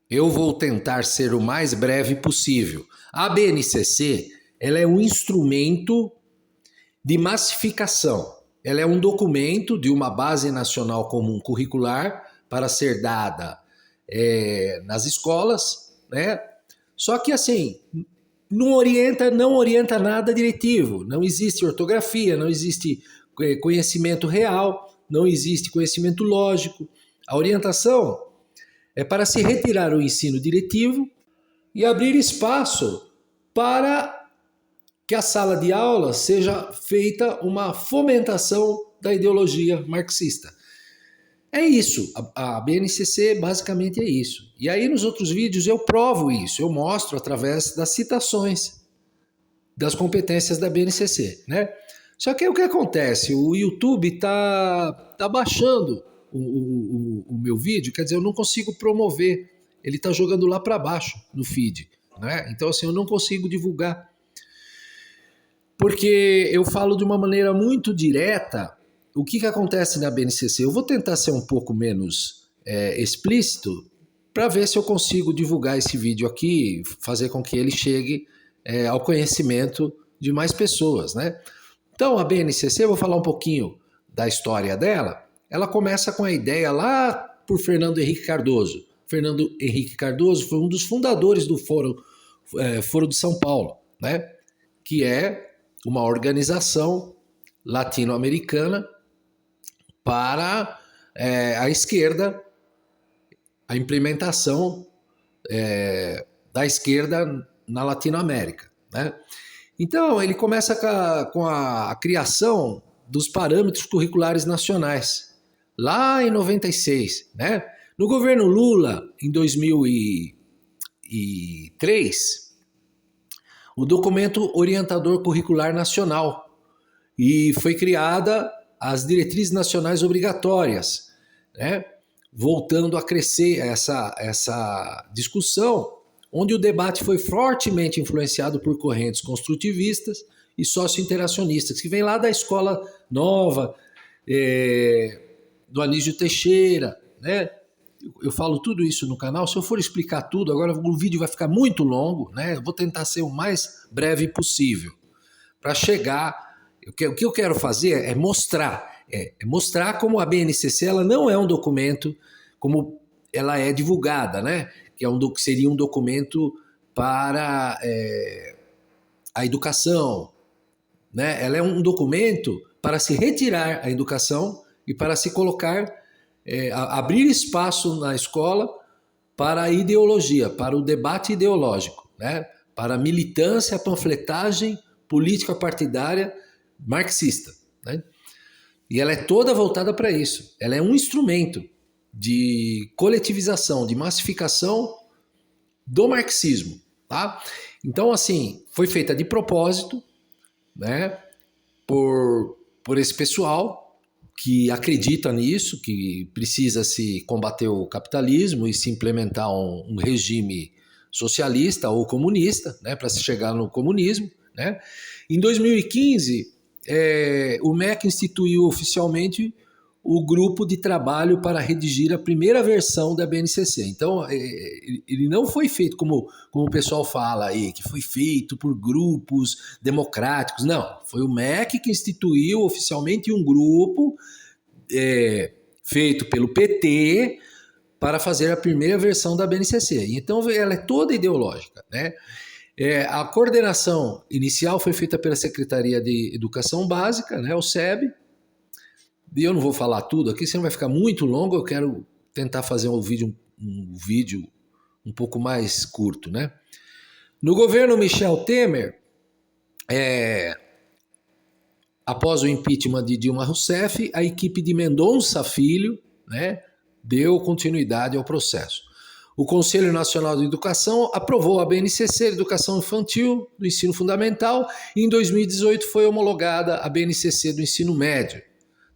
Eu vou tentar ser o mais breve possível. A BNCC, ela é um instrumento de massificação. Ela é um documento de uma base nacional comum curricular para ser dada nas escolas, né? Só que assim, não orienta nada diretivo. Não existe ortografia, não existe conhecimento real, não existe conhecimento lógico. A orientação é para se retirar o ensino diretivo e abrir espaço para que a sala de aula seja feita uma fomentação da ideologia marxista. É isso, a BNCC basicamente é isso. E aí nos outros vídeos eu provo isso, eu mostro através das citações das competências da BNCC, né? Só que o que acontece? O YouTube tá baixando o meu vídeo, quer dizer, eu não consigo promover, ele está jogando lá para baixo no feed, né? Então assim, eu não consigo divulgar, porque eu falo de uma maneira muito direta. O que acontece na BNCC? Eu vou tentar ser um pouco menos explícito para ver se eu consigo divulgar esse vídeo aqui, fazer com que ele chegue ao conhecimento de mais pessoas, né? Então a BNCC, eu vou falar um pouquinho da história dela. Ela começa com a ideia lá por Fernando Henrique Cardoso. Fernando Henrique Cardoso foi um dos fundadores do Foro de São Paulo, né? Que é uma organização latino-americana para a esquerda, a implementação da esquerda na Latinoamérica, né? Então, ele começa com a criação dos parâmetros curriculares nacionais, lá em 96, né? No governo Lula, em 2003, o documento orientador curricular nacional, e foi criada as diretrizes nacionais obrigatórias, né? Voltando a crescer essa discussão, onde o debate foi fortemente influenciado por correntes construtivistas e socio-interacionistas, que vem lá da escola nova, do Anísio Teixeira, né? Eu falo tudo isso no canal. Se eu for explicar tudo, agora o vídeo vai ficar muito longo, né? Eu vou tentar ser o mais breve possível, para chegar. O que eu quero fazer é mostrar como a BNCC ela não é um documento como ela é divulgada, né? Que seria um documento para a educação, né? Ela é um documento para se retirar a educação e para se colocar, abrir espaço na escola para a ideologia, para o debate ideológico, né? Para a militância, a panfletagem política partidária marxista, né? E ela é toda voltada para isso. Ela é um instrumento de coletivização, de massificação do marxismo, tá? Então, assim, foi feita de propósito, né, por esse pessoal que acredita nisso, que precisa se combater o capitalismo e se implementar um regime socialista ou comunista, né, para se chegar no comunismo, né? Em 2015, o MEC instituiu oficialmente o grupo de trabalho para redigir a primeira versão da BNCC. Então, ele não foi feito como o pessoal fala aí, que foi feito por grupos democráticos. Não, foi o MEC que instituiu oficialmente um grupo feito pelo PT para fazer a primeira versão da BNCC. Então, ela é toda ideológica, né? A coordenação inicial foi feita pela Secretaria de Educação Básica, né, o SEB. E eu não vou falar tudo aqui, senão vai ficar muito longo. Eu quero tentar fazer um vídeo um pouco mais curto, né? No governo Michel Temer, após o impeachment de Dilma Rousseff, a equipe de Mendonça Filho, né, deu continuidade ao processo. O Conselho Nacional de Educação aprovou a BNCC, Educação Infantil, do Ensino Fundamental, e em 2018 foi homologada a BNCC do Ensino Médio,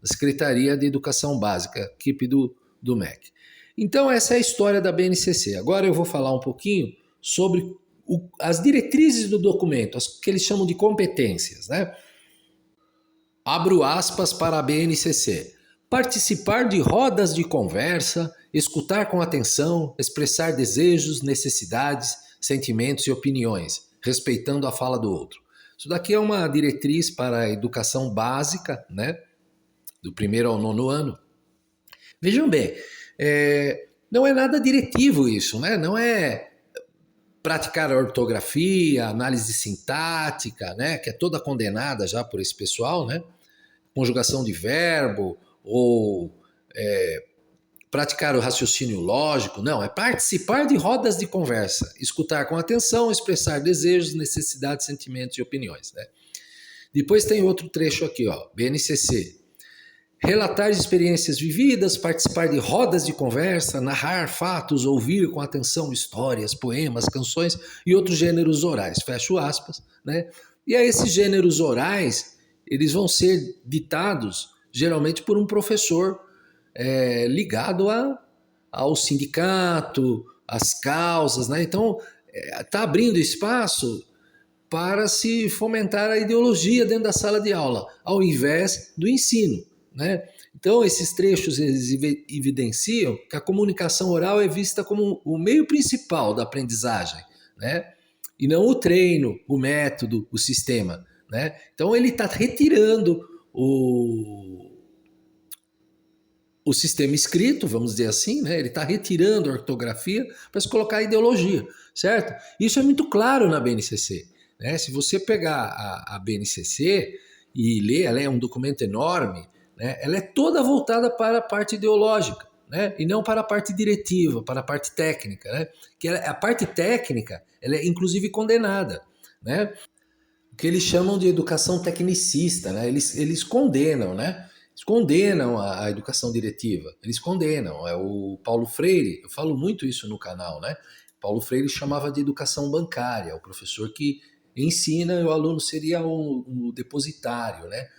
da Secretaria de Educação Básica, equipe do MEC. Então essa é a história da BNCC. Agora eu vou falar um pouquinho sobre as diretrizes do documento, as que eles chamam de competências, né? Abro aspas para a BNCC. Participar de rodas de conversa escutar com atenção, expressar desejos, necessidades, sentimentos e opiniões, respeitando a fala do outro. Isso daqui é uma diretriz para a educação básica, né? Do 1º ao 9º ano. Vejam bem, não é nada diretivo isso, né? Não é praticar a ortografia, análise sintática, né? Que é toda condenada já por esse pessoal, né? Conjugação de verbo ou praticar o raciocínio lógico. Não, é participar de rodas de conversa, escutar com atenção, expressar desejos, necessidades, sentimentos e opiniões, né? Depois tem outro trecho aqui, ó, BNCC. Relatar experiências vividas, participar de rodas de conversa, narrar fatos, ouvir com atenção histórias, poemas, canções e outros gêneros orais. Fecho aspas, né? E aí esses gêneros orais, eles vão ser ditados geralmente por um professor ligado ao sindicato, às causas, né? Então, está abrindo espaço para se fomentar a ideologia dentro da sala de aula, ao invés do ensino, né? Então, esses trechos eles evidenciam que a comunicação oral é vista como o meio principal da aprendizagem, né? E não o treino, o método, o sistema, né? Então, ele está retirando o sistema escrito, vamos dizer assim, né? Ele está retirando a ortografia para se colocar a ideologia, certo? Isso é muito claro na BNCC, né? Se você pegar a BNCC e ler, ela é um documento enorme, né? Ela é toda voltada para a parte ideológica, né? E não para a parte diretiva, para a parte técnica, né? Que a parte técnica ela é inclusive condenada, né? O que eles chamam de educação tecnicista, né? Eles condenam, né? Eles condenam a educação diretiva, eles condenam. É o Paulo Freire, eu falo muito isso no canal, né? Paulo Freire chamava de educação bancária, o professor que ensina e o aluno seria um depositário, né?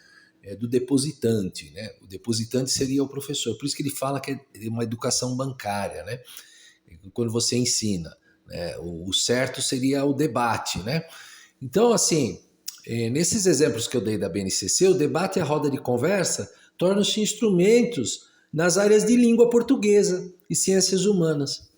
Do depositante, né? O depositante seria o professor, por isso que ele fala que é uma educação bancária, né? Quando você ensina, né? O certo seria o debate, né? Então, assim, nesses exemplos que eu dei da BNCC, o debate e a roda de conversa tornam-se instrumentos nas áreas de língua portuguesa e ciências humanas,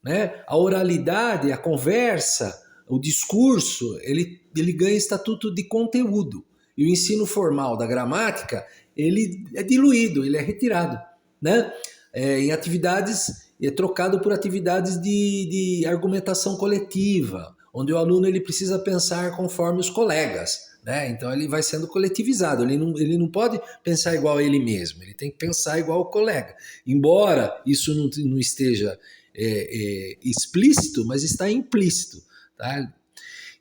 né? A oralidade, a conversa, o discurso, ele ganha estatuto de conteúdo. E o ensino formal da gramática, ele é diluído, ele é retirado, né? Em atividades, é trocado por atividades de argumentação coletiva, onde o aluno ele precisa pensar conforme os colegas, né? Então ele vai sendo coletivizado, ele não pode pensar igual a ele mesmo, ele tem que pensar igual ao colega. Embora isso não esteja explícito, mas está implícito, tá?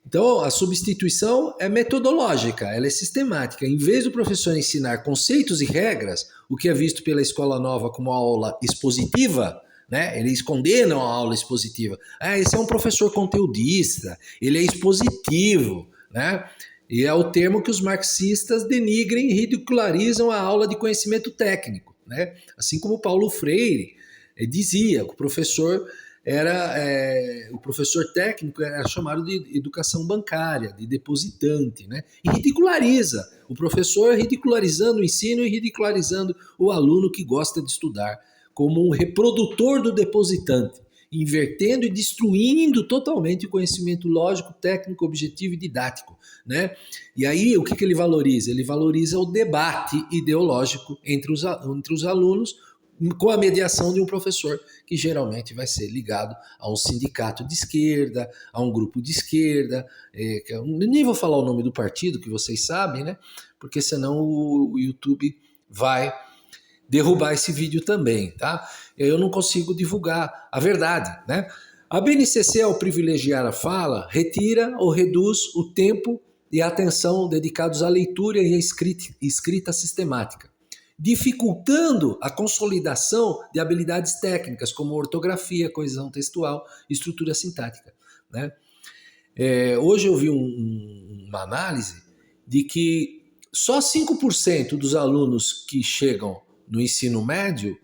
Então, a substituição é metodológica, ela é sistemática. Em vez do professor ensinar conceitos e regras, o que é visto pela Escola Nova como aula expositiva, né? Eles condenam a aula expositiva. Esse é um professor conteudista, ele é expositivo, né? E é o termo que os marxistas denigrem e ridicularizam a aula de conhecimento técnico, né? Assim como Paulo Freire dizia que o professor técnico era chamado de educação bancária, de depositante, né? E ridiculariza o professor, ridicularizando o ensino e ridicularizando o aluno que gosta de estudar, como um reprodutor do depositante, invertendo e destruindo totalmente o conhecimento lógico, técnico, objetivo e didático, né? E aí o que ele valoriza? Ele valoriza o debate ideológico entre os alunos, com a mediação de um professor que geralmente vai ser ligado a um sindicato de esquerda, a um grupo de esquerda, nem vou falar o nome do partido, que vocês sabem, né? Porque senão o YouTube vai derrubar esse vídeo também, tá? Eu não consigo divulgar a verdade, né? A BNCC, ao privilegiar a fala, retira ou reduz o tempo e a atenção dedicados à leitura e à escrita sistemática, dificultando a consolidação de habilidades técnicas como ortografia, coesão textual e estrutura sintática, né? Hoje eu vi uma análise de que só 5% dos alunos que chegam no ensino médio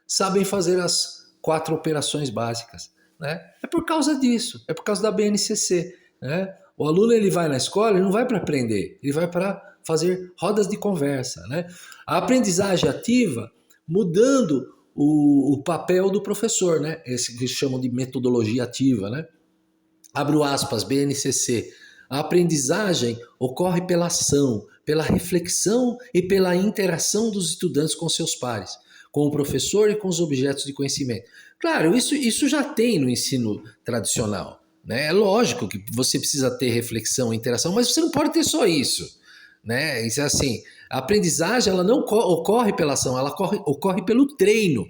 sabem fazer as 4 operações básicas, né? É por causa disso, é por causa da BNCC, né? O aluno ele vai na escola, ele não vai para aprender, ele vai para fazer rodas de conversa, né? A aprendizagem ativa, mudando o papel do professor, né? Esse que chamam de metodologia ativa, né? Abro aspas, BNCC. A aprendizagem ocorre pela ação, pela reflexão e pela interação dos estudantes com seus pares, com o professor e com os objetos de conhecimento. Claro, isso já tem no ensino tradicional, né? É lógico que você precisa ter reflexão e interação, mas você não pode ter só isso, né? Isso é assim, a aprendizagem ela não ocorre pela ação, ela ocorre pelo treino.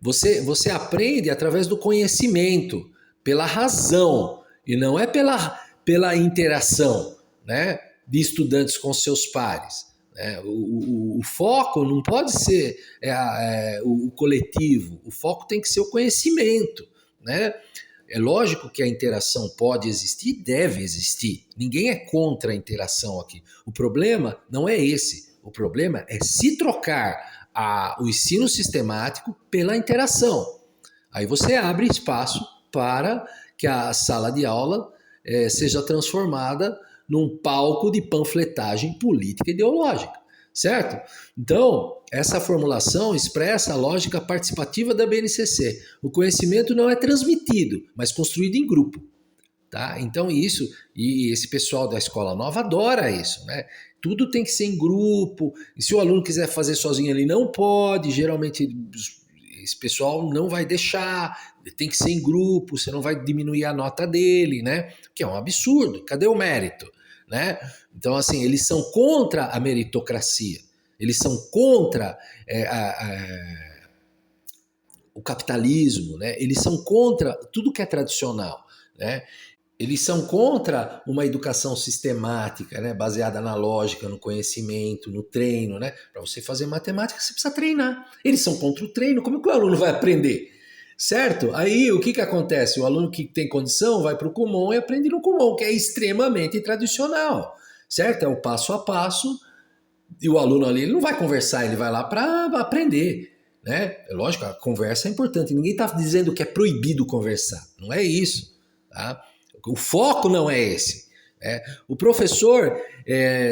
Você aprende através do conhecimento, pela razão, e não é pela interação, né, de estudantes com seus pares. Né? O foco não pode ser o coletivo, o foco tem que ser o conhecimento. Né? É lógico que a interação pode existir, deve existir. Ninguém é contra a interação aqui. O problema não é esse. O problema é se trocar o ensino sistemático pela interação. Aí você abre espaço para que a sala de aula seja transformada num palco de panfletagem política e ideológica, certo? Então, essa formulação expressa a lógica participativa da BNCC. O conhecimento não é transmitido, mas construído em grupo. Tá? Então isso, e esse pessoal da Escola Nova adora isso, né? Tudo tem que ser em grupo, e se o aluno quiser fazer sozinho ele não pode, geralmente esse pessoal não vai deixar, tem que ser em grupo, você não vai diminuir a nota dele, né? Que é um absurdo, cadê o mérito? Né? Então assim, eles são contra a meritocracia, eles são contra o capitalismo, né? Eles são contra tudo que é tradicional, né? Eles são contra uma educação sistemática, né, baseada na lógica, no conhecimento, no treino. Né? Para você fazer matemática, você precisa treinar. Eles são contra o treino, como é que o aluno vai aprender? Certo? Aí o que acontece? O aluno que tem condição vai para o Kumon e aprende no Kumon, que é extremamente tradicional. Certo? É o passo a passo, e o aluno ali ele não vai conversar, ele vai lá para aprender. Né? É lógico, a conversa é importante. Ninguém está dizendo que é proibido conversar. Não é isso. Tá? O foco não é esse. O professor,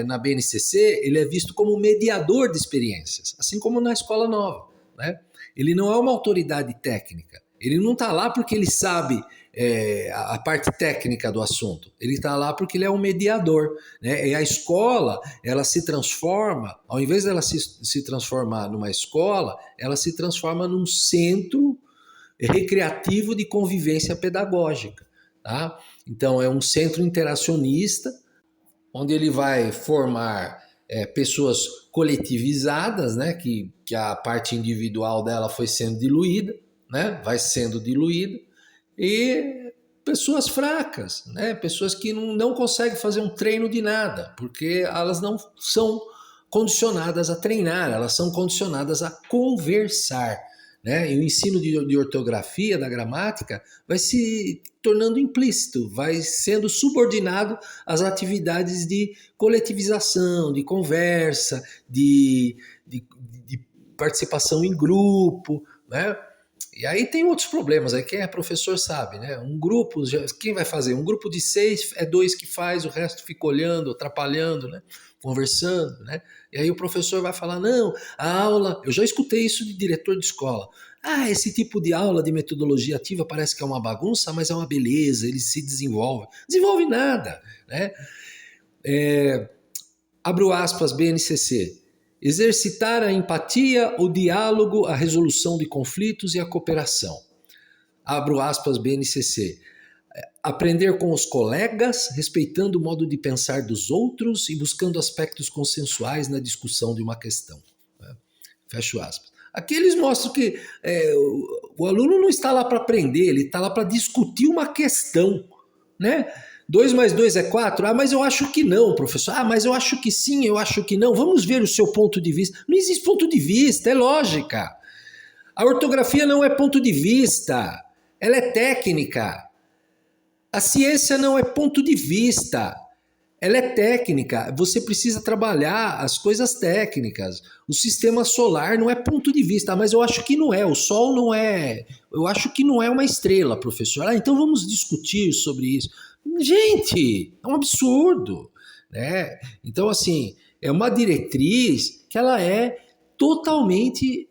na BNCC, ele é visto como mediador de experiências, assim como na Escola Nova. Né? Ele não é uma autoridade técnica. Ele não está lá porque ele sabe a parte técnica do assunto. Ele está lá porque ele é um mediador. Né? E a escola, ela se transforma, ao invés dela se transformar numa escola, ela se transforma num centro recreativo de convivência pedagógica. Tá? Então, é um centro interacionista, onde ele vai formar pessoas coletivizadas, né? Que a parte individual dela foi sendo diluída, né? Vai sendo diluída, e pessoas fracas, né? Pessoas que não conseguem fazer um treino de nada, porque elas não são condicionadas a treinar, elas são condicionadas a conversar. Né? E o ensino de ortografia, da gramática, vai se tornando implícito, vai sendo subordinado às atividades de coletivização, de conversa, de participação em grupo. Né? E aí tem outros problemas, aí quem é professor sabe, né? Um grupo, quem vai fazer? Um grupo de 6 é 2 que faz, o resto fica olhando, atrapalhando, né? Conversando, né? E aí o professor vai falar, não, a aula, eu já escutei isso de diretor de escola, esse tipo de aula de metodologia ativa parece que é uma bagunça, mas é uma beleza, ele se desenvolve. Desenvolve nada, né? Abro aspas, BNCC. Exercitar a empatia, o diálogo, a resolução de conflitos e a cooperação. Abro aspas, BNCC. Aprender com os colegas, respeitando o modo de pensar dos outros e buscando aspectos consensuais na discussão de uma questão. Fecho aspas. Aqui eles mostram que o aluno não está lá para aprender, ele está lá para discutir uma questão. Né? 2 mais 2 é 4? Mas eu acho que não, professor. Mas eu acho que sim, eu acho que não. Vamos ver o seu ponto de vista. Não existe ponto de vista, é lógica. A ortografia não é ponto de vista, ela é técnica. A ciência não é ponto de vista, ela é técnica. Você precisa trabalhar as coisas técnicas. O sistema solar não é ponto de vista, mas eu acho que não é. O Sol não é. Eu acho que não é uma estrela, professor. Então vamos discutir sobre isso. Gente, é um absurdo. Né? Então, assim, é uma diretriz que ela é totalmente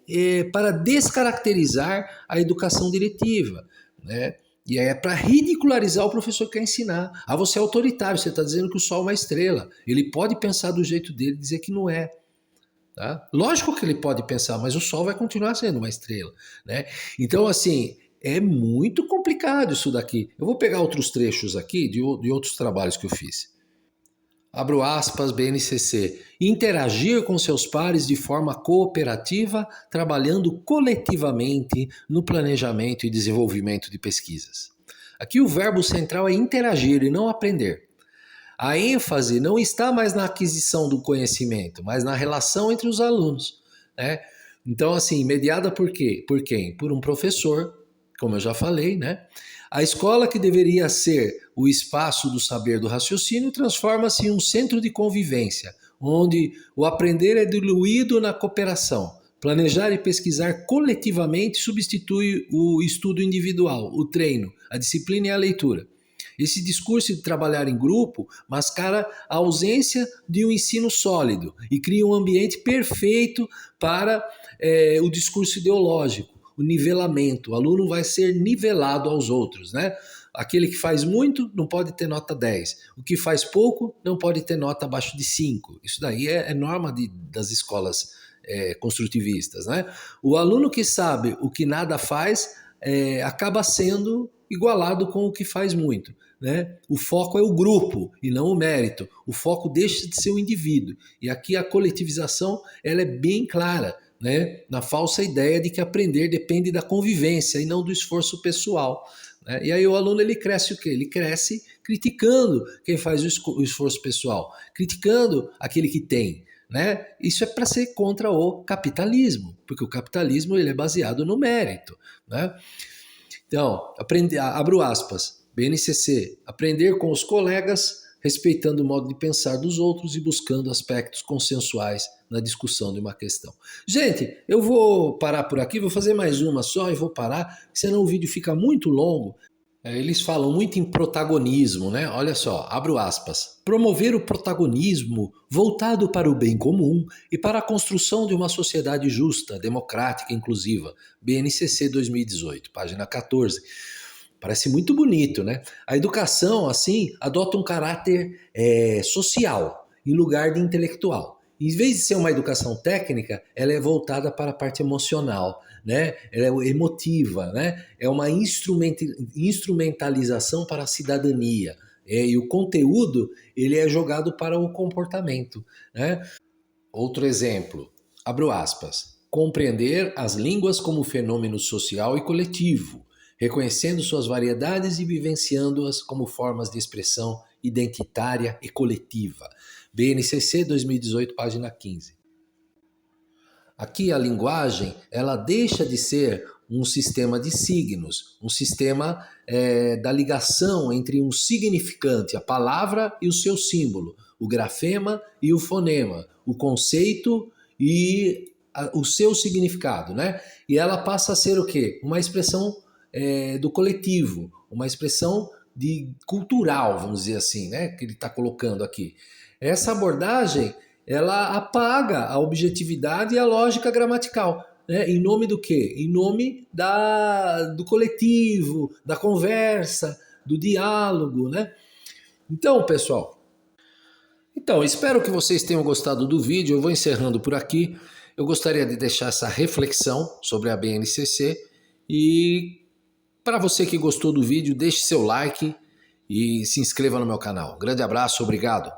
para descaracterizar a educação diretiva, né? E é para ridicularizar o professor que quer ensinar. Ah, você é autoritário, você está dizendo que o sol é uma estrela. Ele pode pensar do jeito dele e dizer que não é. Tá? Lógico que ele pode pensar, mas o sol vai continuar sendo uma estrela, né? Então, assim, é muito complicado isso daqui. Eu vou pegar outros trechos aqui de outros trabalhos que eu fiz. Abro aspas, BNCC. Interagir com seus pares de forma cooperativa, trabalhando coletivamente no planejamento e desenvolvimento de pesquisas. Aqui o verbo central é interagir e não aprender. A ênfase não está mais na aquisição do conhecimento, mas na relação entre os alunos, né? Então, assim, mediada por quê? Por quem? Por um professor, como eu já falei, né? A escola, que deveria ser o espaço do saber do raciocínio, transforma-se em um centro de convivência, onde o aprender é diluído na cooperação. Planejar e pesquisar coletivamente substitui o estudo individual, o treino, a disciplina e a leitura. Esse discurso de trabalhar em grupo mascara a ausência de um ensino sólido e cria um ambiente perfeito para o discurso ideológico, o nivelamento. O aluno vai ser nivelado aos outros, né? Aquele que faz muito não pode ter nota 10. O que faz pouco não pode ter nota abaixo de 5. Isso daí é norma das escolas construtivistas, né? O aluno que sabe o que nada faz acaba sendo igualado com o que faz muito, né? O foco é o grupo e não o mérito. O foco deixa de ser o indivíduo. E aqui a coletivização ela é bem clara, né? Na falsa ideia de que aprender depende da convivência e não do esforço pessoal, né? E aí o aluno ele cresce o quê? Ele cresce criticando quem faz o esforço pessoal, criticando aquele que tem, né? Isso é para ser contra o capitalismo, porque o capitalismo ele é baseado no mérito, né? Então, abro aspas, BNCC, aprender com os colegas, respeitando o modo de pensar dos outros e buscando aspectos consensuais na discussão de uma questão. Gente, eu vou parar por aqui, vou fazer mais uma só e vou parar, senão o vídeo fica muito longo. Eles falam muito em protagonismo, né? Olha só, abro aspas. Promover o protagonismo voltado para o bem comum e para a construção de uma sociedade justa, democrática e inclusiva. BNCC 2018, página 14. Parece muito bonito, né? A educação, assim, adota um caráter social em lugar de intelectual. Em vez de ser uma educação técnica, ela é voltada para a parte emocional, né? Ela é emotiva, né? É uma instrumentalização para a cidadania. E o conteúdo ele é jogado para o comportamento, né? Outro exemplo, abro aspas, compreender as línguas como fenômeno social e coletivo, reconhecendo suas variedades e vivenciando-as como formas de expressão identitária e coletiva. BNCC 2018, página 15. Aqui a linguagem, ela deixa de ser um sistema de signos, um sistema da ligação entre um significante, a palavra e o seu símbolo, o grafema e o fonema, o conceito e o seu significado, né? E ela passa a ser o quê? Uma expressão do coletivo, uma expressão cultural, vamos dizer assim, né? Que ele está colocando aqui. Essa abordagem ela apaga a objetividade e a lógica gramatical, né? Em nome do quê? Em nome do coletivo, da conversa, do diálogo, né? Então, pessoal, espero que vocês tenham gostado do vídeo. Eu vou encerrando por aqui. Eu gostaria de deixar essa reflexão sobre a BNCC e para você que gostou do vídeo, deixe seu like e se inscreva no meu canal. Grande abraço, obrigado.